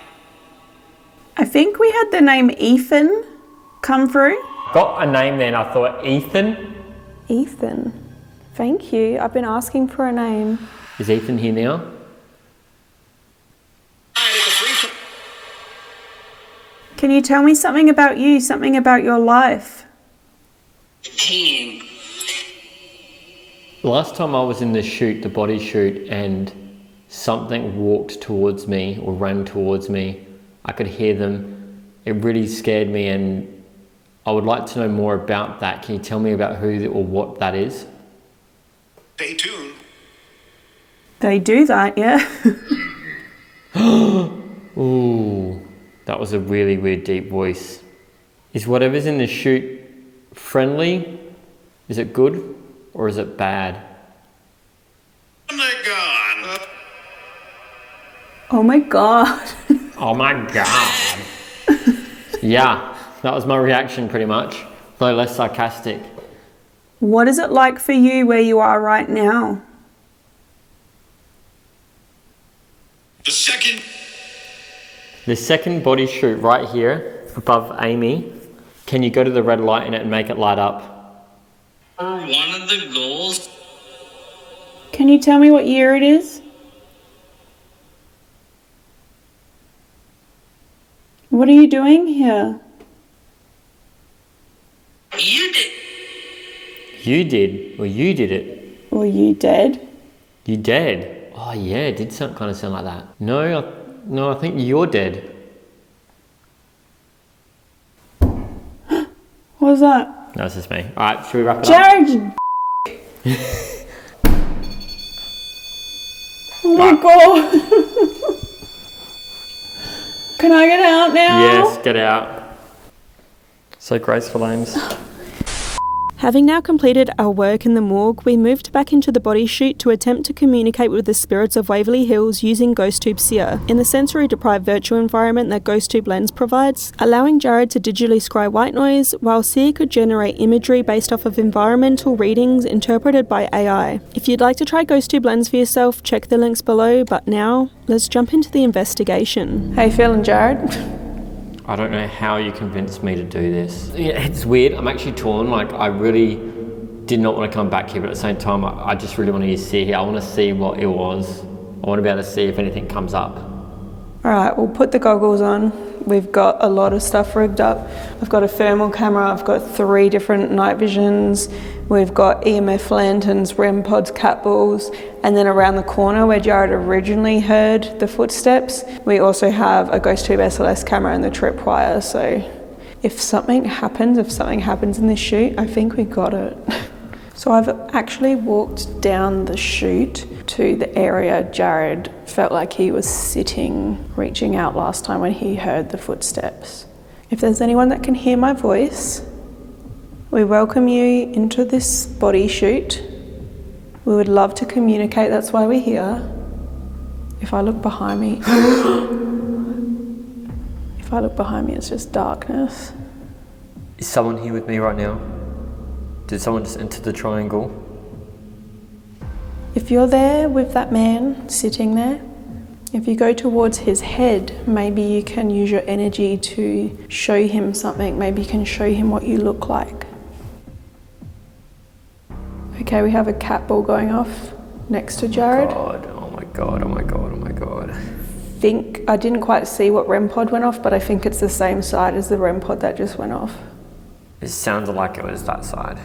I think we had the name Ethan come through. Got a name then, I thought Ethan. Ethan. Thank you. I've been asking for a name. Is Ethan here now? Can you tell me something about you, something about your life? Last time I was in the shoot, the body shoot, and something walked towards me or ran towards me. I could hear them. It really scared me and I would like to know more about that. Can you tell me about who or what that is? Stay tuned. They do that, yeah? Ooh, that was a really weird deep voice. Is whatever's in the shoot friendly? Is it good or is it bad? Oh my god. Oh my god. Oh my god. Yeah, that was my reaction pretty much, though less sarcastic. What is it like for you where you are right now? The second body shoot right here above Amy. Can you go to the red light in it and make it light up? One of the goals. Can you tell me what year it is? What are you doing here? You did. You did, or you did it. Were you dead? You dead? Oh yeah, it did kind of sound like that. No, I think you're dead. What was that? No, it's just me. Alright, should we wrap it up? Jared! you Oh my god! Can I get out now? Yes, get out. So graceful, Ames. Having now completed our work in the morgue, we moved back into the body chute to attempt to communicate with the spirits of Waverly Hills using GhostTube Seer in the sensory-deprived virtual environment that GhostTube Lens provides, allowing Jared to digitally scry white noise, while Seer could generate imagery based off of environmental readings interpreted by AI. If you'd like to try GhostTube Lens for yourself, check the links below, but now, let's jump into the investigation. How you feeling, Jared? I don't know how you convinced me to do this. Yeah, it's weird. I'm actually torn. Like, I really did not want to come back here, but at the same time, I just really want to see here. I want to see what it was. I want to be able to see if anything comes up. All right, we'll put the goggles on. We've got a lot of stuff rigged up. I've got a thermal camera. I've got 3 different night visions. We've got EMF lanterns, REM pods, cat balls, and then around the corner where Jared originally heard the footsteps, we also have a GhostTube SLS camera and the tripwire. So if something happens in this shoot, I think we got it. So I've actually walked down the chute to the area Jared felt like he was sitting, reaching out last time when he heard the footsteps. If there's anyone that can hear my voice, we welcome you into this body chute. We would love to communicate, that's why we're here. If I look behind me, it's just darkness. Is someone here with me right now? Did someone just enter the triangle? If you're there with that man sitting there, if you go towards his head, maybe you can use your energy to show him something. Maybe you can show him what you look like. Okay, we have a cat ball going off next to Jared. Oh my god. I didn't quite see what REM pod went off, but I think it's the same side as the REM pod that just went off. It sounded like it was that side.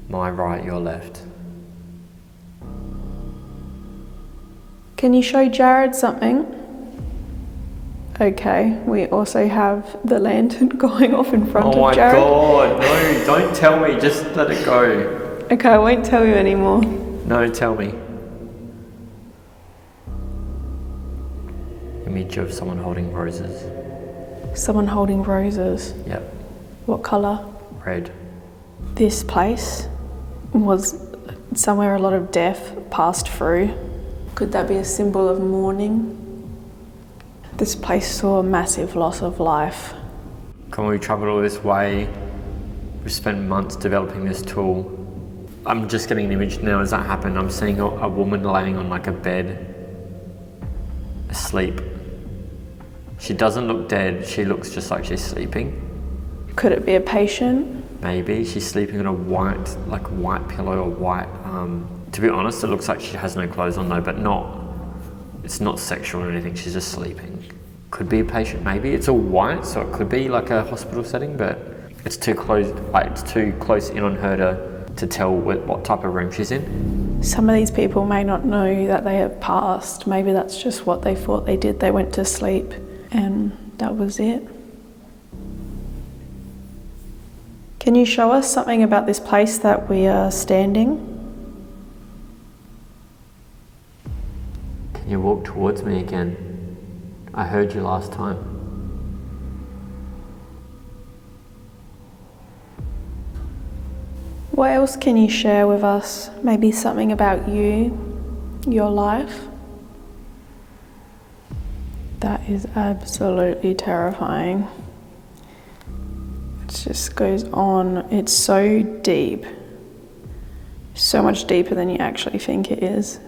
My right, your left. Can you show Jared something? Okay, we also have the lantern going off in front of Jared. Oh my god, no, don't tell me, just let it go. Okay, I won't tell you anymore. No, tell me. Image of someone holding roses. Someone holding roses? Yep. What colour? Red. This place was somewhere a lot of death passed through. Could that be a symbol of mourning? This place saw a massive loss of life. Come on, we travelled all this way. We spent months developing this tool. I'm just getting an image now as that happened. I'm seeing a woman laying on like a bed, asleep. She doesn't look dead, she looks just like she's sleeping. Could it be a patient? Maybe. She's sleeping on a white pillow or white, to be honest, it looks like she has no clothes on though, but it's not sexual or anything, she's just sleeping. Could be a patient, maybe. It's all white, so it could be like a hospital setting, but it's too close in on her to tell what type of room she's in. Some of these people may not know that they have passed. Maybe that's just what they thought they did. They went to sleep and that was it. Can you show us something about this place that we are standing? Can you walk towards me again? I heard you last time. What else can you share with us? Maybe something about you, your life? That is absolutely terrifying. It just goes on. It's so deep. So much deeper than you actually think it is.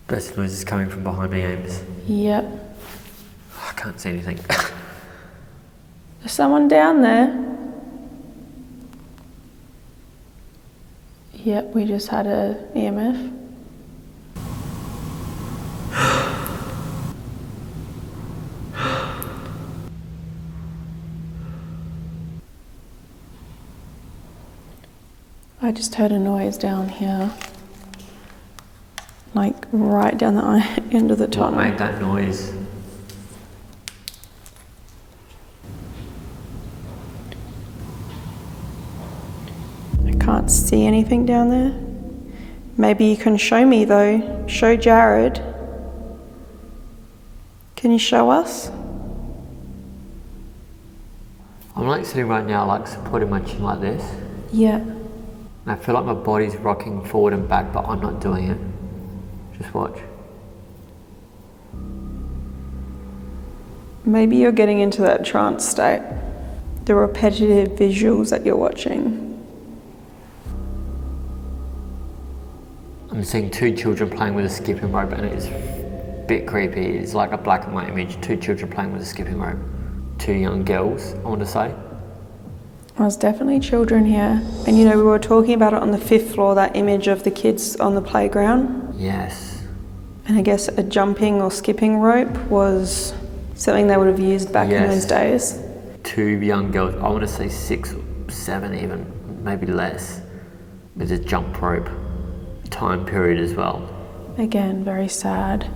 This noise is coming from behind me, Ames. Yep. I can't see anything. There's someone down there. Yep, we just had a EMF. I just heard a noise down here. Like right down the end of the tunnel. What made that noise? I can't see anything down there. Maybe you can show me though. Show Jared. Can you show us? I'm like sitting right now, like supporting my chin like this. Yeah. And I feel like my body's rocking forward and back, but I'm not doing it. Just watch. Maybe you're getting into that trance state. The repetitive visuals that you're watching. I'm seeing 2 children playing with a skipping rope and it is bit creepy. It's like a black and white image, 2 children playing with a skipping rope. 2 young girls, I want to say. There's definitely children here. And you know, we were talking about it on the 5th floor, that image of the kids on the playground. Yes. And I guess a jumping or skipping rope was something they would have used back in those days. 2 young girls, I want to say 6 or 7 even, maybe less, with a jump rope. Time period as well. Again, very sad.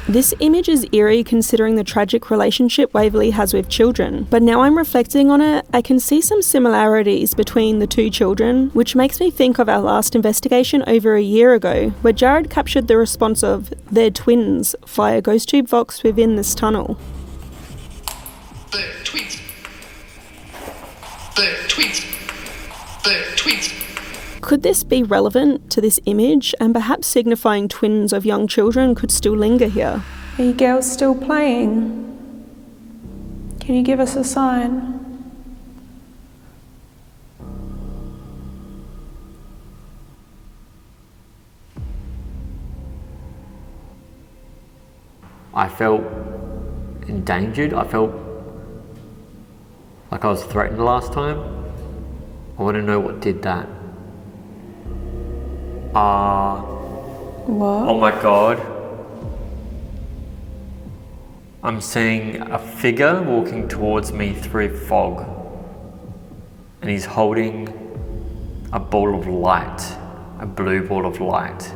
This image is eerie considering the tragic relationship Waverly has with children, but now I'm reflecting on it, I can see some similarities between the 2 children, which makes me think of our last investigation over a year ago, where Jared captured the response of their twins via GhostTube Vox within this tunnel. The tweets. The tweets. The tweets. Could this be relevant to this image and perhaps signifying twins of young children could still linger here? Are you girls still playing? Can you give us a sign? I felt endangered. I felt like I was threatened the last time. I want to know what did that. What? Oh my god. I'm seeing a figure walking towards me through fog. And he's holding a ball of light. A blue ball of light.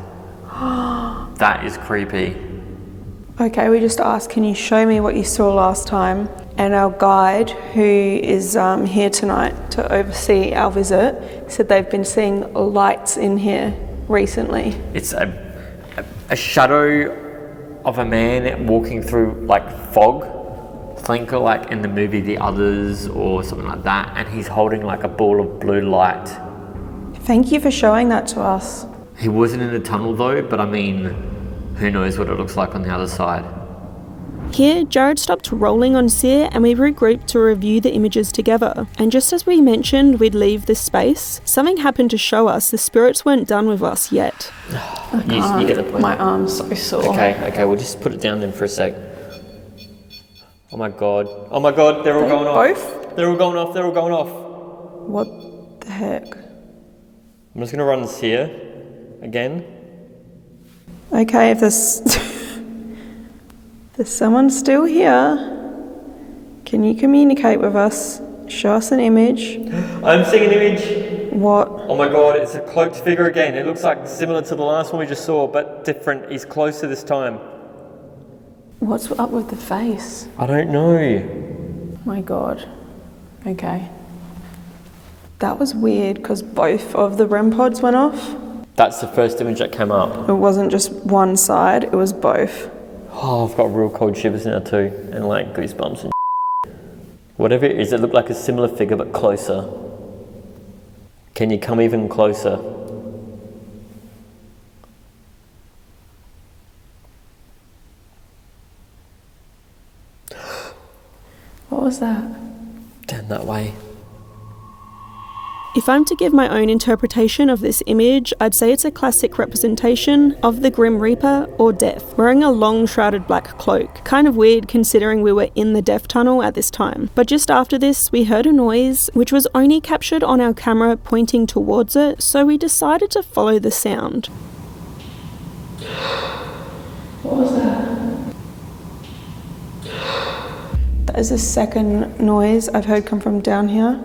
That is creepy. Okay, we just asked, can you show me what you saw last time? And our guide, who is here tonight to oversee our visit, said they've been seeing lights in here recently. It's a shadow of a man walking through like fog. Think of like in the movie The Others or something like that, and he's holding like a ball of blue light. Thank you for showing that to us. He wasn't in the tunnel though, but I mean, who knows what it looks like on the other side. Here, Jared stopped rolling on Sear and we regrouped to review the images together. And just as we mentioned we'd leave this space, something happened to show us the spirits weren't done with us yet. You get the point. My arm's so sore. Okay, we'll just put it down then for a sec. Oh my god, they're all going off. Both? They're all going off. What the heck? I'm just gonna run Sear again. Okay, if there's someone still here, can you communicate with us? Show us an image. I'm seeing an image. What? Oh my god, it's a cloaked figure again. It looks like similar to the last one we just saw, but different. He's closer this time. What's up with the face? I don't know. My god. Okay. That was weird because both of the REM pods went off. That's the first image that came up. It wasn't just one side, it was both. Oh, I've got real cold shivers now too, and like goosebumps and whatever it is, it looked like a similar figure but closer. Can you come even closer? What was that? Down that way. If I'm to give my own interpretation of this image, I'd say it's a classic representation of the Grim Reaper or Death, wearing a long shrouded black cloak. Kind of weird considering we were in the Death Tunnel at this time. But just after this, we heard a noise, which was only captured on our camera pointing towards it, so we decided to follow the sound. What was that? That is the second noise I've heard come from down here.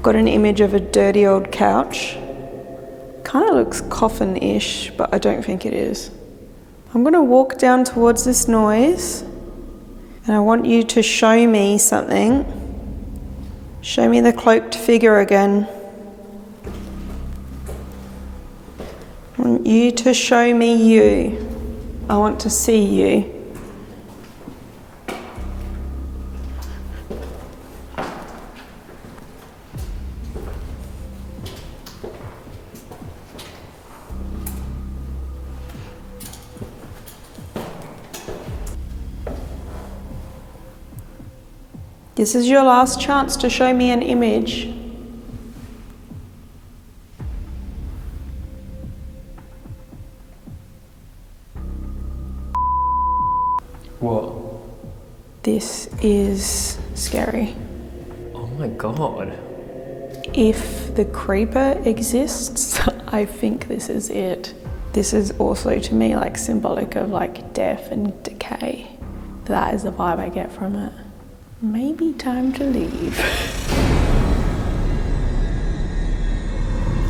Got an image of a dirty old couch. Kind of looks coffin-ish, but I don't think it is. I'm gonna walk down towards this noise and I want you to show me something. Show me the cloaked figure again. I want you to show me you. I want to see you. This is your last chance to show me an image. what? This is scary. Oh my god. If the creeper exists, I think this is it. This is also to me like symbolic of like death and decay. That is the vibe I get from it. Maybe time to leave.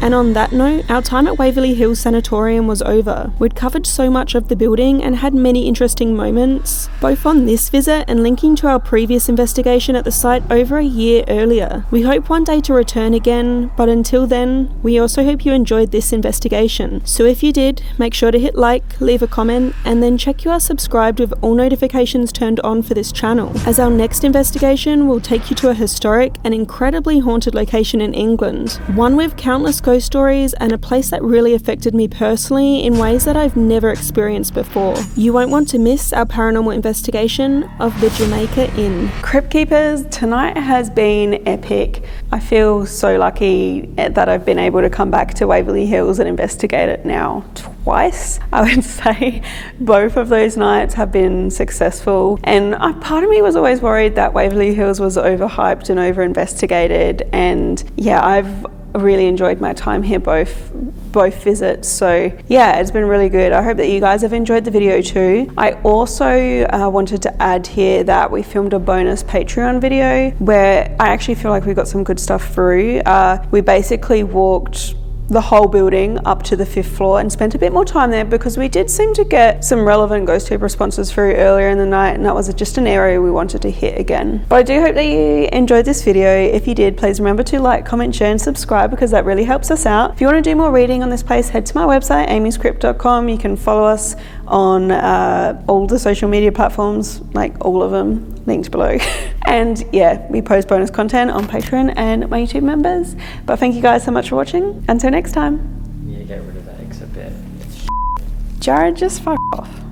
And on that note, our time at Waverly Hills Sanatorium was over. We'd covered so much of the building and had many interesting moments, both on this visit and linking to our previous investigation at the site over a year earlier. We hope one day to return again, but until then, we also hope you enjoyed this investigation. So if you did, make sure to hit like, leave a comment, and then check you are subscribed with all notifications turned on for this channel, as our next investigation will take you to a historic and incredibly haunted location in England, one with countless ghost stories and a place that really affected me personally in ways that I've never experienced before. You won't want to miss our paranormal investigation of the Jamaica Inn. Crypt Keepers, tonight has been epic. I feel so lucky that I've been able to come back to Waverly Hills and investigate it now twice. I would say both of those nights have been successful, and part of me was always worried that Waverly Hills was overhyped and over investigated, and yeah, I've really enjoyed my time here both visits. So yeah, it's been really good. I hope that you guys have enjoyed the video too. I also wanted to add here that we filmed a bonus Patreon video where I actually feel like we got some good stuff through. We basically walked the whole building up to the 5th floor and spent a bit more time there because we did seem to get some relevant GhostTube responses through earlier in the night, and that was just an area we wanted to hit again. But I do hope that you enjoyed this video. If you did, please remember to like, comment, share and subscribe because that really helps us out. If you want to do more reading on this place, head to my website AmysCrypt.com. You can follow us on all the social media platforms, like all of them, linked below. And yeah, we post bonus content on Patreon and my YouTube members. But thank you guys so much for watching. Until next time. Yeah, get rid of that extra bit. Jared, just fuck off.